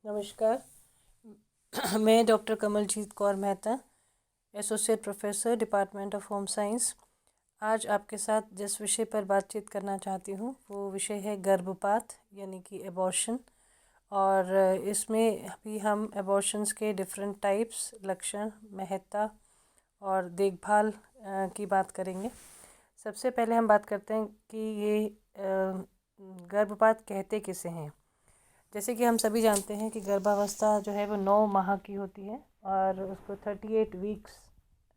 नमस्कार। मैं doctor Kamaljeet Kaur Mehta, associate professor department of home science. आज आपके साथ जिस विषय पर बातचीत करना चाहती हूँ वो विषय है गर्भपात यानी कि एबॉर्शन। और इसमें भी हम एबॉर्शंस के डिफरेंट टाइप्स, लक्षण, महत्ता और देखभाल की बात करेंगे। सबसे पहले हम बात करते हैं कि ये गर्भपात कहते किसे हैं। जैसे कि हम सभी जानते हैं कि गर्भावस्था जो है वो 9 माह की होती है और उसको 38 वीक्स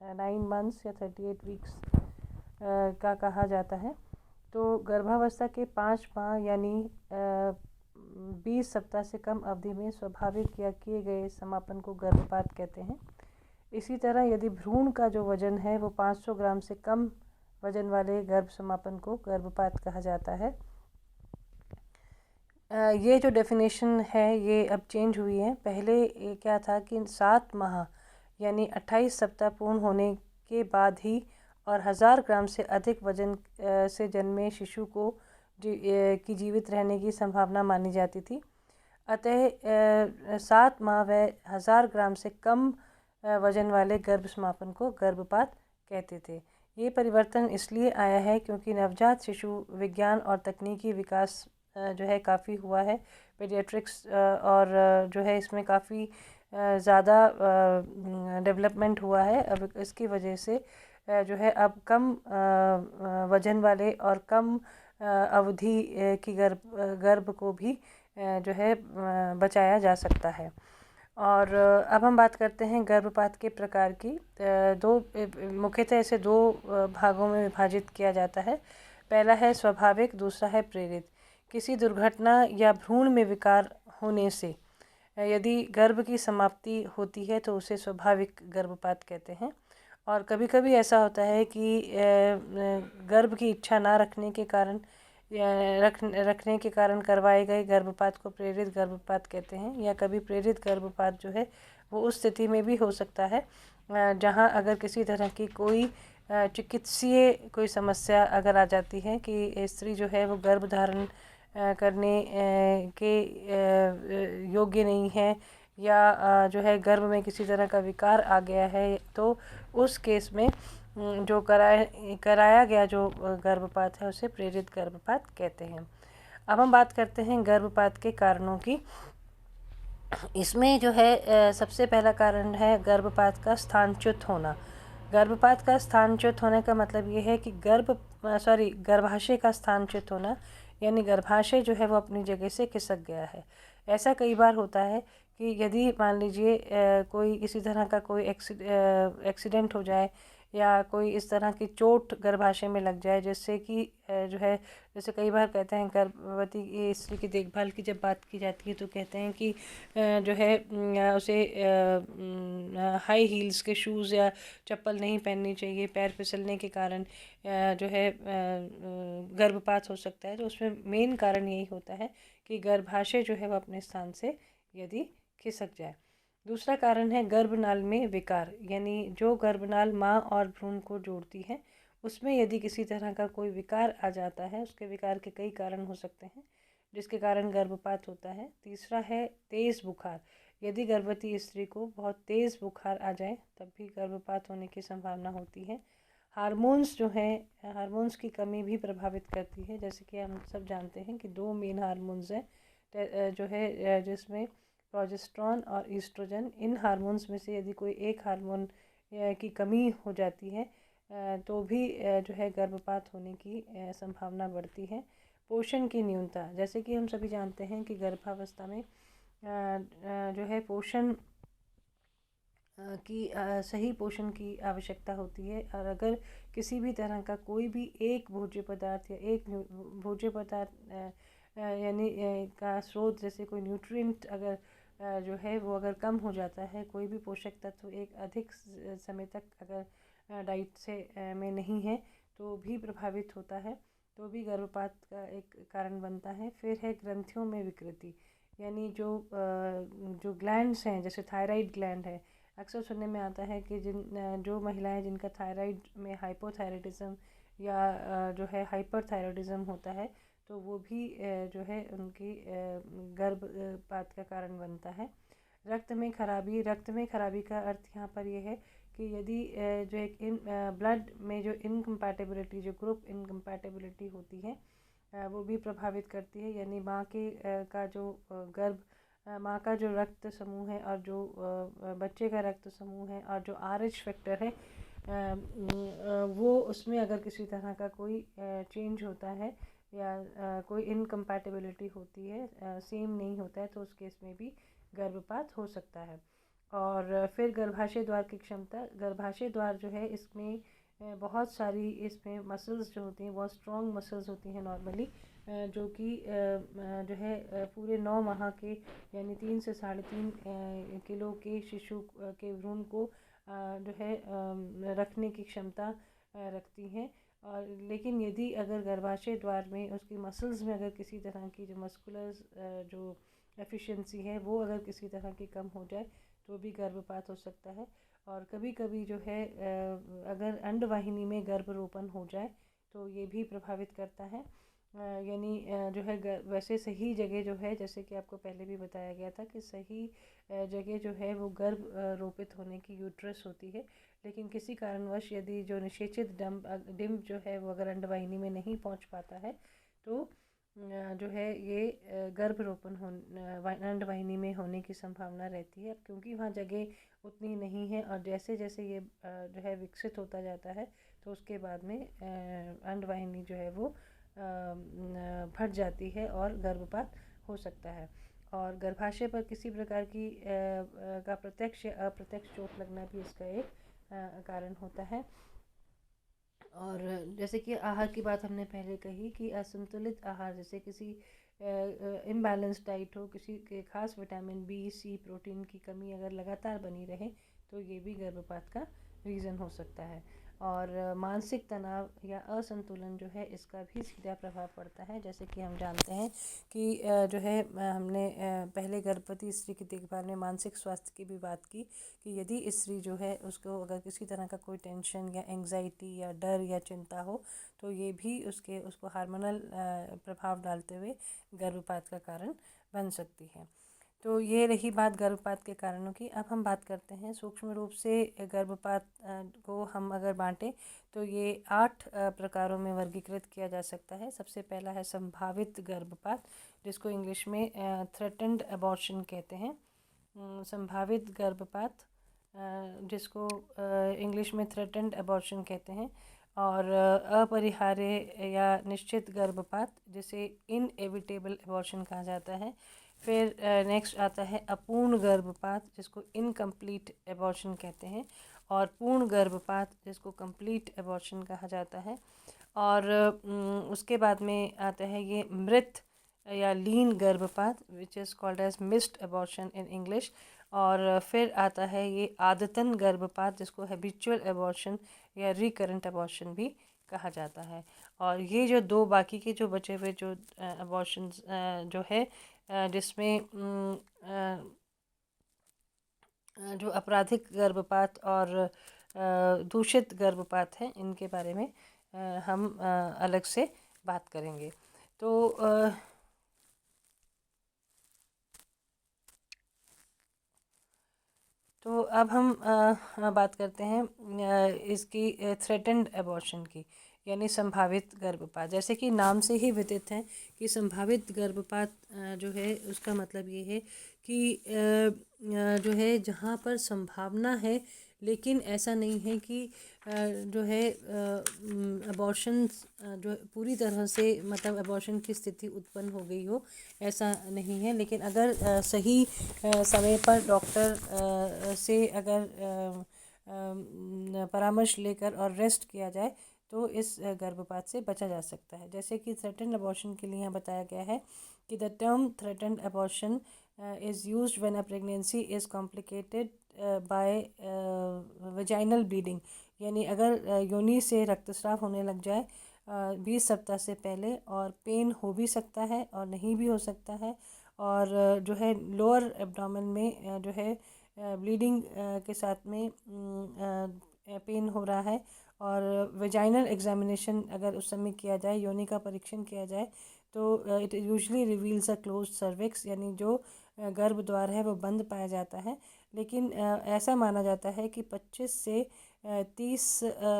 9 मंथ्स या 38 वीक्स का कहा जाता है। तो गर्भावस्था के 5 माह यानी 20 सप्ताह से कम अवधि में स्वाभाविक या किए गए समापन को गर्भपात कहते हैं। इसी तरह यदि भ्रूण का जो वजन है वो 500 ग्राम से कम वजन वाले गर्भ समापन को गर्भपात कहा जाता है। ये जो डेफिनेशन है ये अब चेंज हुई है। पहले ये क्या था कि 7 माह यानी 28 सप्ताह पूर्ण होने के बाद ही और 1000 ग्राम से अधिक वजन से जन्मे शिशु को की जीवित रहने की संभावना मानी जाती थी। अतः 7 माह व 1000 ग्राम से कम वजन वाले गर्भ समापन को गर्भपात कहते थे। ये परिवर्तन इसलिए आया है क्योंकि नवजात शिशु विज्ञान और तकनीकी विकास जो है काफ़ी हुआ है। पीडियाट्रिक्स और जो है इसमें काफ़ी ज़्यादा डेवलपमेंट हुआ है। अब इसकी वजह से जो है अब कम वजन वाले और कम अवधि की गर्भ को भी जो है बचाया जा सकता है। और अब हम बात करते हैं गर्भपात के प्रकार की। मुख्यतः इसे 2 भागों में विभाजित किया जाता है। पहला है स्वाभाविक, दूसरा है प्रेरित। किसी दुर्घटना या भ्रूण में विकार होने से यदि गर्भ की समाप्ति होती है तो उसे स्वाभाविक गर्भपात कहते हैं। और कभी कभी ऐसा होता है कि गर्भ की इच्छा ना रखने के कारण रखने के कारण करवाए गए गर्भपात को प्रेरित गर्भपात कहते हैं। या कभी प्रेरित गर्भपात जो है वो उस स्थिति में भी हो सकता है जहां अगर किसी तरह की कोई चिकित्सीय कोई समस्या अगर आ जाती है कि स्त्री जो है वो गर्भ धारण करने के योग्य नहीं है या जो है गर्भ में किसी तरह का विकार आ गया है, तो उस केस में जो कराया गया जो गर्भपात है उसे प्रेरित गर्भपात कहते हैं। अब हम बात करते हैं गर्भपात के कारणों की। इसमें जो है सबसे पहला कारण है गर्भपात का स्थानच्युत होना। गर्भपात का स्थानच्युत होने का मतलब ये है कि गर्भाशय का स्थानच्युत होना, यानी गर्भाशय जो है वो अपनी जगह से खिसक गया है। ऐसा कई बार होता है कि यदि मान लीजिए कोई किसी तरह का कोई एक्सीडेंट हो जाए या कोई इस तरह की चोट गर्भाशय में लग जाए जिससे कि जो है, जैसे कई बार कहते हैं गर्भवती स्त्री की देखभाल की जब बात की जाती है तो कहते हैं कि जो है उसे हाई हील्स के शूज़ या चप्पल नहीं पहननी चाहिए, पैर फिसलने के कारण जो है गर्भपात हो सकता है। तो उसमें मेन कारण यही होता है कि गर्भाशय जो है वो अपने स्थान से यदि खिसक जाए। दूसरा कारण है गर्भनाल में विकार, यानी जो गर्भनाल माँ और भ्रूण को जोड़ती है उसमें यदि किसी तरह का कोई विकार आ जाता है, उसके विकार के कई कारण हो सकते हैं जिसके कारण गर्भपात होता है। तीसरा है तेज़ बुखार। यदि गर्भवती स्त्री को बहुत तेज़ बुखार आ जाए तब भी गर्भपात होने की संभावना होती है। हार्मोन्स जो हैं, हार्मोन्स की कमी भी प्रभावित करती है। जैसे कि हम सब जानते हैं कि 2 मेन हार्मोन्स हैं जो है जिसमें प्रोजेस्टेरॉन और ईस्ट्रोजन। इन हार्मोन्स में से यदि कोई एक हार्मोन की कमी हो जाती है तो भी जो है गर्भपात होने की संभावना बढ़ती है। पोषण की न्यूनता, जैसे कि हम सभी जानते हैं कि गर्भावस्था में जो है पोषण की सही पोषण की आवश्यकता होती है। और अगर किसी भी तरह का कोई भी एक भोज्य पदार्थ या एक भोज्य पदार्थ यानी का स्रोत, जैसे कोई न्यूट्रिएंट अगर जो है वो अगर कम हो जाता है, कोई भी पोषक तत्व एक अधिक समय तक अगर डाइट से में नहीं है तो भी प्रभावित होता है, तो भी गर्भपात का एक कारण बनता है। फिर है ग्रंथियों में विकृति, यानी जो ग्लैंड्स हैं, जैसे थायराइड ग्लैंड है। अक्सर सुनने में आता है कि जो महिलाएं जिनका थायराइड में हाइपोथायराइडिज्म या जो है हाइपरथायराइडिज्म होता है तो वो भी जो है उनकी गर्भपात का कारण बनता है। रक्त में खराबी का अर्थ यहाँ पर ये है कि यदि जो एक ब्लड में जो इनकम्पैटिबिलिटी, जो ग्रुप इनकम्पैटिबिलिटी होती है, वो भी प्रभावित करती है। यानी माँ के का जो माँ का जो रक्त समूह है और जो बच्चे का रक्त समूह है और जो RH फैक्टर है, वो उसमें अगर किसी तरह का कोई चेंज होता है या कोई इनकम्पैटिबिलिटी होती है, सेम नहीं होता है, तो उस केस में भी गर्भपात हो सकता है। और फिर गर्भाशय द्वार की क्षमता, गर्भाशय द्वार जो है इसमें बहुत सारी इसमें मसल्स जो होती हैं, बहुत स्ट्रॉन्ग मसल्स होती हैं नॉर्मली, जो कि जो है पूरे 9 माह के यानी 3 से 3.5 किलो के शिशु के भ्रूण को जो है रखने की क्षमता रखती हैं। और लेकिन यदि अगर गर्भाशय द्वार में उसकी मसल्स में अगर किसी तरह की जो मस्कुलर जो एफिशिएंसी है वो अगर किसी तरह की कम हो जाए तो भी गर्भपात हो सकता है। और कभी कभी जो है अगर अंडवाहिनी में गर्भरोपण हो जाए तो ये भी प्रभावित करता है। यानी जो है वैसे सही जगह जो है, जैसे कि आपको पहले भी बताया गया था कि सही जगह जो है वो गर्भ रोपित होने की यूट्रस होती है। लेकिन किसी कारणवश यदि जो निषेचित डिम्ब जो है वो अगर अंडवाहिनी में नहीं पहुंच पाता है तो जो है ये गर्भरोपण अंडवाहिनी में होने की संभावना रहती है, क्योंकि वहाँ जगह उतनी नहीं है। और जैसे जैसे ये जो है विकसित होता जाता है तो उसके बाद में अंडवाहिनी जो है वो फट जाती है और गर्भपात हो सकता है। और गर्भाशय पर किसी प्रकार की का प्रत्यक्ष या अप्रत्यक्ष चोट लगना भी इसका एक कारण होता है। और जैसे कि आहार की बात हमने पहले कही कि असंतुलित आहार, जैसे किसी इम्बैलेंस डाइट हो, किसी के खास विटामिन B, C, प्रोटीन की कमी अगर लगातार बनी रहे तो ये भी गर्भपात का रीज़न हो सकता है। और मानसिक तनाव या असंतुलन जो है इसका भी सीधा प्रभाव पड़ता है। जैसे कि हम जानते हैं कि जो है हमने पहले गर्भवती स्त्री की देखभाल में मानसिक स्वास्थ्य की भी बात की कि यदि स्त्री जो है उसको अगर किसी तरह का कोई टेंशन या एंग्जाइटी या डर या चिंता हो तो ये भी उसको हार्मोनल प्रभाव डालते हुए गर्भपात का कारण बन सकती है। तो ये रही बात गर्भपात के कारणों की। अब हम बात करते हैं सूक्ष्म रूप से गर्भपात को हम अगर बांटें तो ये 8 प्रकारों में वर्गीकृत किया जा सकता है। सबसे पहला है संभावित गर्भपात, जिसको इंग्लिश में थ्रेटन्ड अबॉर्शन कहते हैं। संभावित गर्भपात जिसको इंग्लिश में थ्रेटन्ड अबॉर्शन कहते हैं। और अपरिहार्य या निश्चित गर्भपात जिसे इनएविटेबल अबॉर्शन कहा जाता है। फिर नेक्स्ट आता है अपूर्ण गर्भपात जिसको इनकम्प्लीट एबॉर्शन कहते हैं। और पूर्ण गर्भपात जिसको कंप्लीट एबॉर्शन कहा जाता है। और उसके बाद में आता है ये मृत या लीन गर्भपात which is called as missed abortion in English. और फिर आता है ये आदतन गर्भपात जिसको हैबिचुअल एबॉर्शन या रिकरेंट एबॉर्शन भी कहा जाता है। और ये जो दो बाकी के जो बचे हुए जो एबॉर्शन जो है जिसमें जो आपराधिक गर्भपात और दूषित गर्भपात है, इनके बारे में हम अलग से बात करेंगे। तो अब हम बात करते हैं इसकी थ्रेटेंड एबॉर्शन की, यानी संभावित गर्भपात। जैसे कि नाम से ही विदित है कि संभावित गर्भपात जो है उसका मतलब ये है कि जो है जहाँ पर संभावना है लेकिन ऐसा नहीं है कि जो है अबॉर्शन जो पूरी तरह से मतलब अबॉर्शन की स्थिति उत्पन्न हो गई हो, ऐसा नहीं है। लेकिन अगर सही समय पर डॉक्टर से अगर परामर्श लेकर और रेस्ट किया जाए तो इस गर्भपात से बचा जा सकता है। जैसे कि थ्रेटेंड अबॉर्शन के लिए यहाँ बताया गया है कि the term threatened abortion is used when a pregnancy is complicated by vaginal bleeding। यानी अगर योनि से रक्तस्राव होने लग जाए 20 सप्ताह से पहले, और पेन हो भी सकता है और नहीं भी हो सकता है, और जो है लोअर एब्डोमेन में जो है ब्लीडिंग के साथ में पेन हो रहा है, और वेजाइनल एग्जामिनेशन अगर उस समय किया जाए, योनि का परीक्षण किया जाए, तो it usually reveals a close cervix, यानी जो गर्भ द्वार है वो बंद पाया जाता है। लेकिन ऐसा माना जाता है कि 25 से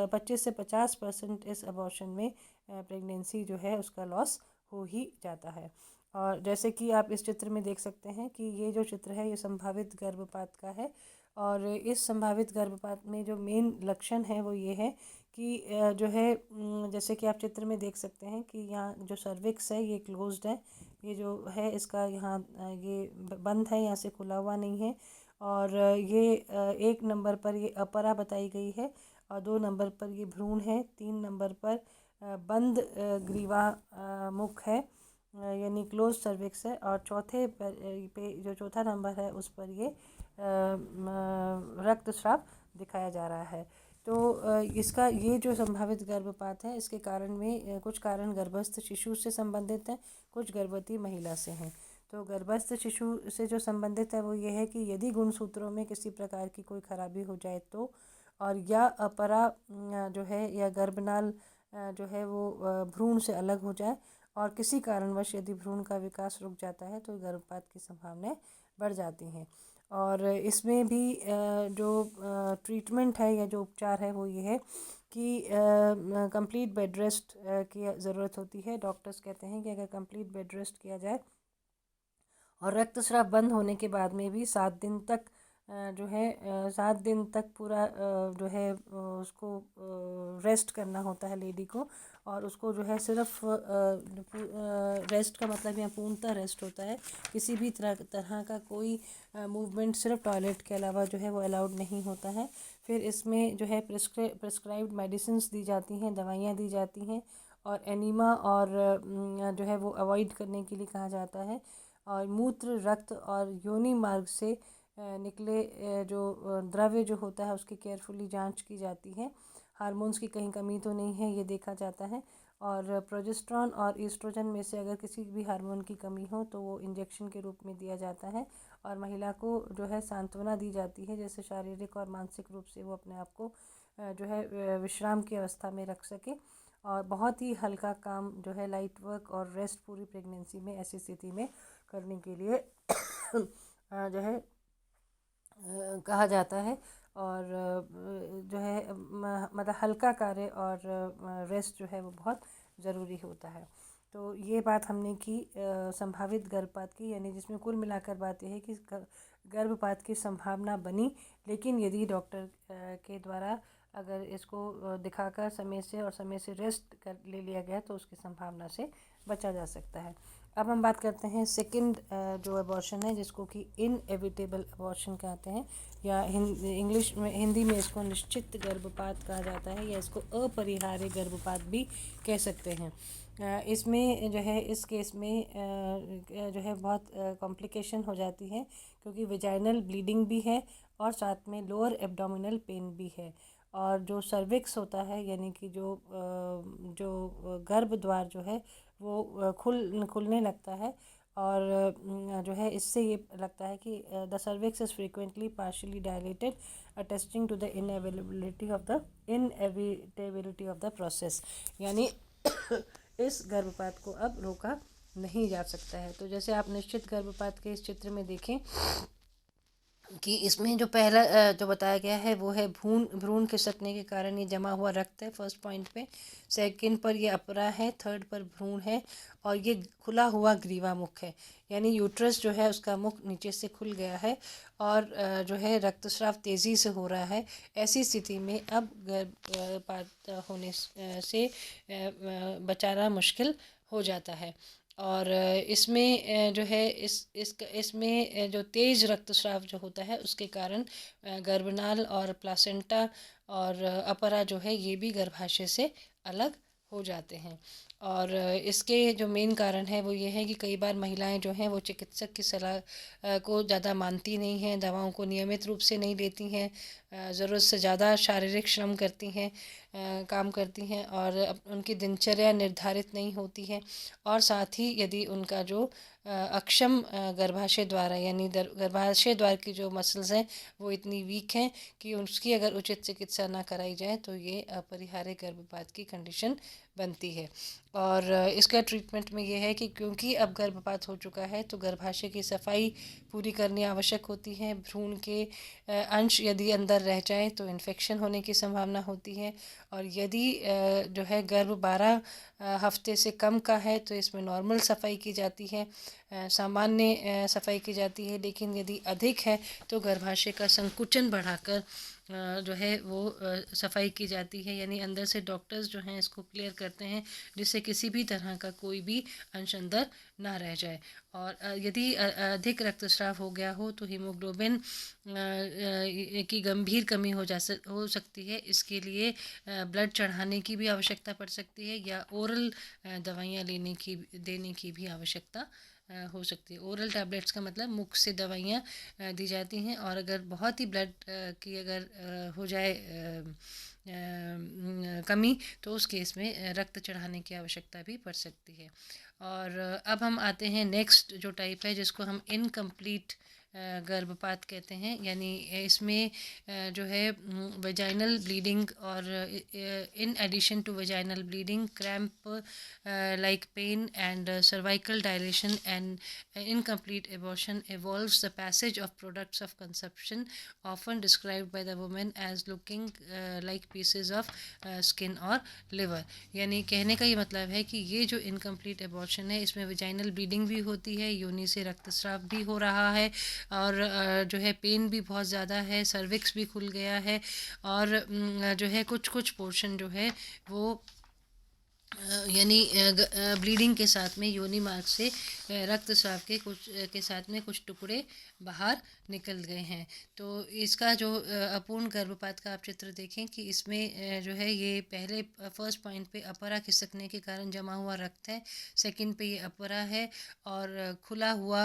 50% इस अबॉर्शन में प्रेगनेंसी जो है उसका लॉस हो ही जाता है। और जैसे कि आप इस चित्र में देख सकते हैं कि ये जो चित्र है ये संभावित गर्भपात का है। और इस संभावित गर्भपात में जो मेन लक्षण है वो ये है कि जो है जैसे कि आप चित्र में देख सकते हैं कि यहाँ जो सर्विक्स है ये क्लोज्ड है, ये जो है इसका यहाँ ये बंद है, यहाँ से खुला हुआ नहीं है। और ये 1 नंबर पर ये अपरा बताई गई है, और 2 नंबर पर ये भ्रूण है, 3 नंबर पर बंद ग्रीवा मुख है, यानी क्लोज सर्विक्स है, और चौथे पे जो चौथा नंबर है उस पर ये रक्तस्राव दिखाया जा रहा है। तो इसका ये जो संभावित गर्भपात है इसके कारण में कुछ कारण गर्भस्थ शिशु से संबंधित हैं, कुछ गर्भवती महिला से हैं। तो गर्भस्थ शिशु से जो संबंधित है वो ये है कि यदि गुणसूत्रों में किसी प्रकार की कोई खराबी हो जाए तो, और या अपरा जो है या गर्भनाल जो है वो भ्रूण से अलग हो जाए, और किसी कारणवश यदि भ्रूण का विकास रुक जाता है तो गर्भपात की संभावनाएं बढ़ जाती हैं। और इसमें भी जो ट्रीटमेंट है या जो उपचार है वो ये है कि कंप्लीट बेड रेस्ट की ज़रूरत होती है। डॉक्टर्स कहते हैं कि अगर कंप्लीट बेड रेस्ट किया जाए और रक्तस्राव बंद होने के बाद में भी 7 दिन तक जो है 7 दिन तक पूरा जो है उसको रेस्ट करना होता है लेडी को, और उसको जो है सिर्फ रेस्ट का मतलब यहाँ पूर्णतः रेस्ट होता है। किसी भी तरह का कोई मूवमेंट सिर्फ टॉयलेट के अलावा जो है वो अलाउड नहीं होता है। फिर इसमें जो है प्रिस्क्राइब्ड मेडिसिन्स दी जाती हैं, दवाइयाँ दी जाती हैं, और एनीमा और जो है वो अवॉइड करने के लिए कहा जाता है। और मूत्र, रक्त और योनि मार्ग से निकले जो द्रव्य जो होता है उसकी केयरफुली जांच की जाती है। हार्मोन्स की कहीं कमी तो नहीं है ये देखा जाता है। और प्रोजेस्टेरॉन और ईस्ट्रोजन में से अगर किसी भी हार्मोन की कमी हो तो वो इंजेक्शन के रूप में दिया जाता है, और महिला को जो है सांत्वना दी जाती है, जैसे शारीरिक और मानसिक रूप से वो अपने आप को जो है विश्राम की अवस्था में रख सके। और बहुत ही हल्का काम जो है लाइट वर्क और रेस्ट पूरी प्रेगनेंसी में ऐसी स्थिति में करने के लिए जो है कहा जाता है। और जो है मतलब हल्का कार्य और रेस्ट जो है वो बहुत ज़रूरी होता है। तो ये बात हमने की संभावित गर्भपात की, यानी जिसमें कुल मिलाकर बात यह है कि गर्भपात की संभावना बनी, लेकिन यदि डॉक्टर के द्वारा अगर इसको दिखाकर समय से और समय से रेस्ट कर ले लिया गया तो उसकी संभावना से बचा जा सकता है। अब हम बात करते हैं सेकंड जो अबॉर्शन है जिसको कि इनएविटेबल अबॉर्शन कहते हैं, या इंग्लिश में हिंदी में इसको निश्चित गर्भपात कहा जाता है, या इसको अपरिहार्य गर्भपात भी कह सकते हैं। इसमें जो है इस केस में जो है बहुत कॉम्प्लिकेशन हो जाती है, क्योंकि वेजाइनल ब्लीडिंग भी है और साथ में लोअर एब्डोमिनल पेन भी है। और जो सर्विक्स होता है यानी कि जो गर्भ द्वार जो है वो खुलने लगता है, और जो है इससे ये लगता है कि the cervix is frequently partially dilated, attesting to the inevitability of the process, यानी इस गर्भपात को अब रोका नहीं जा सकता है। तो जैसे आप निश्चित गर्भपात के इस चित्र में देखें कि इसमें जो पहला जो बताया गया है वो है भ्रूण खिसकने के कारण ये जमा हुआ रक्त है फर्स्ट पॉइंट पे, सेकंड पर ये अपरा है, थर्ड पर भ्रूण है, और ये खुला हुआ ग्रीवा मुख है, यानी यूट्रस जो है उसका मुख नीचे से खुल गया है, और जो है रक्तस्राव तेज़ी से हो रहा है। ऐसी स्थिति में अब गर्भपात होने से बचाना मुश्किल हो जाता है। और इसमें जो है इसमें जो तेज़ रक्तस्राव जो होता है उसके कारण गर्भनाल और प्लासेंटा और अपरा जो है ये भी गर्भाशय से अलग हो जाते हैं। और इसके जो मेन कारण है वो ये है कि कई बार महिलाएं जो हैं वो चिकित्सक की सलाह को ज़्यादा मानती नहीं हैं, दवाओं को नियमित रूप से नहीं लेती हैं, ज़रूरत से ज़्यादा शारीरिक श्रम करती हैं, काम करती हैं, और उनकी दिनचर्या निर्धारित नहीं होती है। और साथ ही यदि उनका जो अक्षम गर्भाशय द्वार है, यानी गर्भाशय द्वार की जो मसल्स हैं वो इतनी वीक हैं कि उसकी अगर उचित चिकित्सा ना कराई जाए तो ये अपरिहार्य गर्भपात की कंडीशन बनती है। और इसका ट्रीटमेंट में ये है कि क्योंकि अब गर्भपात हो चुका है तो गर्भाशय की सफाई पूरी करनी आवश्यक होती है। भ्रूण के अंश यदि अंदर रह जाएं तो इन्फेक्शन होने की संभावना होती है। और यदि जो है गर्भ 12 हफ्ते से कम का है तो इसमें नॉर्मल सफाई की जाती है, सामान्य सफाई की जाती है। लेकिन यदि अधिक है तो गर्भाशय का संकुचन बढ़ाकर जो है वो सफाई की जाती है, यानी अंदर से डॉक्टर्स जो हैं इसको क्लियर करते हैं जिससे किसी भी तरह का कोई भी अंश अंदर ना रह जाए। और यदि अधिक रक्तस्राव हो गया हो तो हीमोग्लोबिन की गंभीर कमी हो सकती है। इसके लिए ब्लड चढ़ाने की भी आवश्यकता पड़ सकती है या ओरल दवाइयाँ देने की भी आवश्यकता हो सकती है। ओरल टैबलेट्स का मतलब मुख से दवाइयाँ दी जाती हैं। और अगर बहुत ही ब्लड की अगर हो जाए कमी तो उस केस में रक्त चढ़ाने की आवश्यकता भी पड़ सकती है। और अब हम आते हैं नेक्स्ट जो टाइप है जिसको हम इनकम्प्लीट गर्भपात कहते हैं। यानी इसमें जो है वेजाइनल ब्लीडिंग और in addition to vaginal bleeding cramp like pain and cervical dilation and incomplete abortion involves the passage of products of conception often described by the woman as looking like pieces of skin or liver। यानी कहने का ये मतलब है कि ये जो incomplete abortion है इसमें वेजाइनल ब्लीडिंग भी होती है, योनि से रक्तस्राव भी हो रहा है और जो है पेन भी बहुत ज़्यादा है, सर्विक्स भी खुल गया है और जो है कुछ कुछ पोर्शन जो है वो यानी ब्लीडिंग के साथ में योनि मार्ग से रक्तस्राव के साथ में कुछ टुकड़े बाहर निकल गए हैं। तो इसका जो अपूर्ण गर्भपात का आप चित्र देखें कि इसमें जो है ये पहले फर्स्ट पॉइंट पे अपरा खिसकने के कारण जमा हुआ रक्त है, सेकंड पे ये अपरा है और खुला हुआ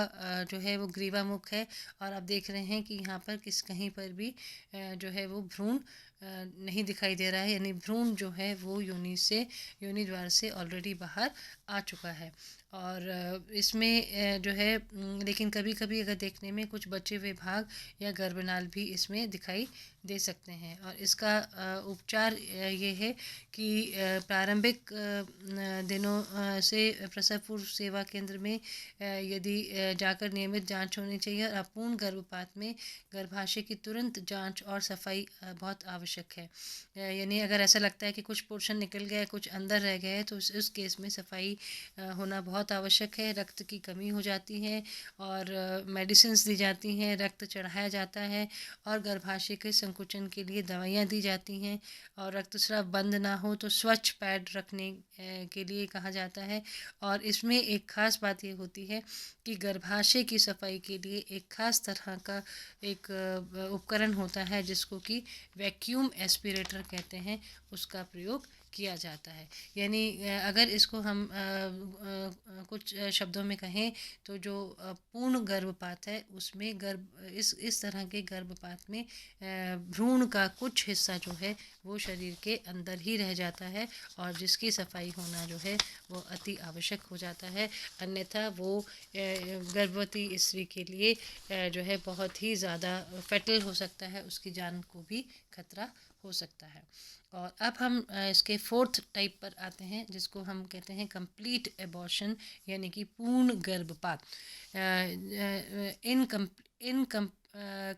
जो है वो ग्रीवामुख है। और आप देख रहे हैं कि यहाँ पर कहीं पर भी जो है वो भ्रूण नहीं दिखाई दे रहा है, यानी भ्रूण जो है वो योनि द्वार से ऑलरेडी बाहर आ चुका है। और इसमें जो है लेकिन कभी कभी अगर देखने में कुछ बचे हुए भाग या गर्भनाल भी इसमें दिखाई दे सकते हैं। और इसका उपचार ये है कि प्रारंभिक दिनों से प्रसव पूर्व सेवा केंद्र में यदि जाकर नियमित जांच होनी चाहिए। और अपूर्ण गर्भपात में गर्भाशय की तुरंत जांच और सफाई बहुत आवश्यक है। यानी अगर ऐसा लगता है कि कुछ पोर्शन निकल गया है, कुछ अंदर रह गया है तो उस केस में सफाई होना बहुत आवश्यक है। रक्त की कमी हो जाती है और मेडिसिन्स दी जाती हैं, रक्त चढ़ाया जाता है और गर्भाशय के संकुचन के लिए दवाइयाँ दी जाती हैं। और रक्तस्राव बंद ना हो तो स्वच्छ पैड रखने के लिए कहा जाता है। और इसमें एक ख़ास बात ये होती है कि गर्भाशय की सफाई के लिए एक ख़ास तरह का एक उपकरण होता है जिसको कि वैक्यूम एस्पिरेटर कहते हैं, उसका प्रयोग किया जाता है। यानी अगर इसको हम कुछ शब्दों में कहें तो जो पूर्ण गर्भपात है उसमें इस तरह के गर्भपात में भ्रूण का कुछ हिस्सा जो है वो शरीर के अंदर ही रह जाता है और जिसकी सफाई होना जो है वो अति आवश्यक हो जाता है। अन्यथा वो गर्भवती स्त्री के लिए जो है बहुत ही ज़्यादा फैटल हो सकता है, उसकी जान को भी खतरा हो सकता है। और अब हम इसके फोर्थ टाइप पर आते हैं जिसको हम कहते हैं कंप्लीट एबॉर्शन यानी कि पूर्ण गर्भपात।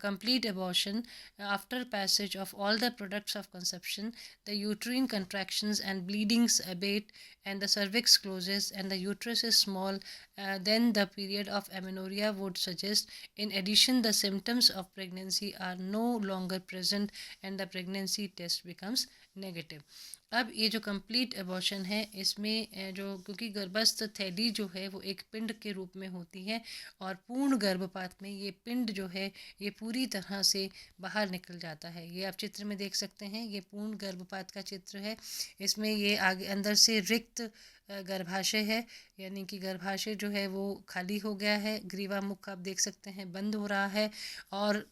Complete abortion after passage of all the products of conception, the uterine contractions and bleedings abate and the cervix closes and the uterus is small, then the period of amenorrhea would suggest. In addition, the symptoms of pregnancy are no longer present and the pregnancy test becomes negative. अब ये जो complete abortion है इसमें जो क्योंकि गर्भस्थ थैली जो है वो एक पिंड के रूप में होती है और पूर्ण गर्भपात में ये पिंड जो है ये पूरी तरह से बाहर निकल जाता है। ये आप चित्र में देख सकते हैं, ये पूर्ण गर्भपात का चित्र है। इसमें ये आगे अंदर से रिक्त गर्भाशय है, यानी कि गर्भाशय जो है वो खाली हो गया है, ग्रीवा मुख आप देख सकते हैं बंद हो रहा है और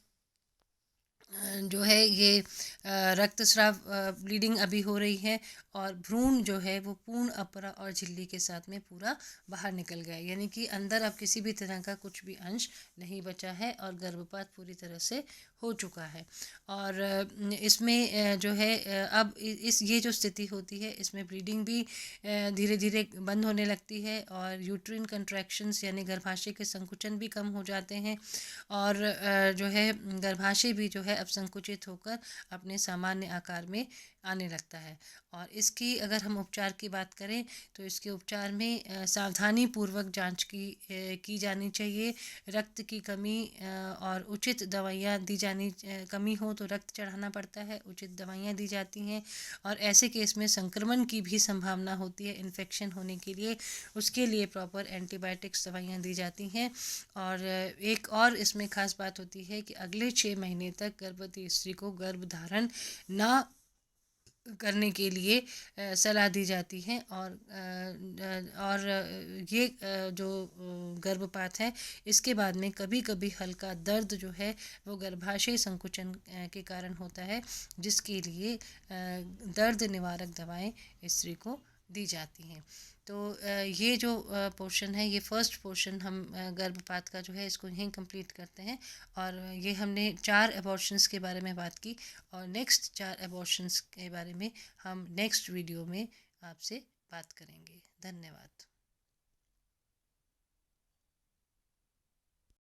जो है ये रक्तस्राव ब्लीडिंग अभी हो रही है और भ्रूण जो है वो पूर्ण अपरा और झिल्ली के साथ में पूरा बाहर निकल गया, यानी कि अंदर अब किसी भी तरह का कुछ भी अंश नहीं बचा है और गर्भपात पूरी तरह से हो चुका है। और इसमें जो है अब इस ये जो स्थिति होती है इसमें ब्लीडिंग भी धीरे धीरे बंद होने लगती है और यूट्रिन कंट्रैक्शंस यानी गर्भाशय के संकुचन भी कम हो जाते हैं और जो है गर्भाशय भी जो है अब संकुचित होकर अपने सामान्य आकार में आने लगता है। और इसकी अगर हम उपचार की बात करें तो इसके उपचार में सावधानी पूर्वक जांच की जानी चाहिए। रक्त की कमी और उचित दवाइयाँ दी जानी कमी हो तो रक्त चढ़ाना पड़ता है, उचित दवाइयाँ दी जाती हैं। और ऐसे केस में संक्रमण की भी संभावना होती है इन्फेक्शन होने के लिए, उसके लिए प्रॉपर एंटीबायोटिक्स दवाइयाँ दी जाती हैं। और एक और इसमें खास बात होती है कि अगले 6 महीने तक गर्भवती स्त्री को गर्भधारण ना करने के लिए सलाह दी जाती है। और ये जो गर्भपात है इसके बाद में कभी कभी हल्का दर्द जो है वो गर्भाशय संकुचन के कारण होता है, जिसके लिए दर्द निवारक दवाएं स्त्री को दी जाती हैं। तो ये जो पोर्शन है, ये फर्स्ट पोर्शन हम गर्भपात का जो है इसको यहीं कंप्लीट करते हैं। और ये हमने 4 अबॉर्शंस के बारे में बात की और नेक्स्ट 4 अबॉर्शंस के बारे में हम नेक्स्ट वीडियो में आपसे बात करेंगे। धन्यवाद।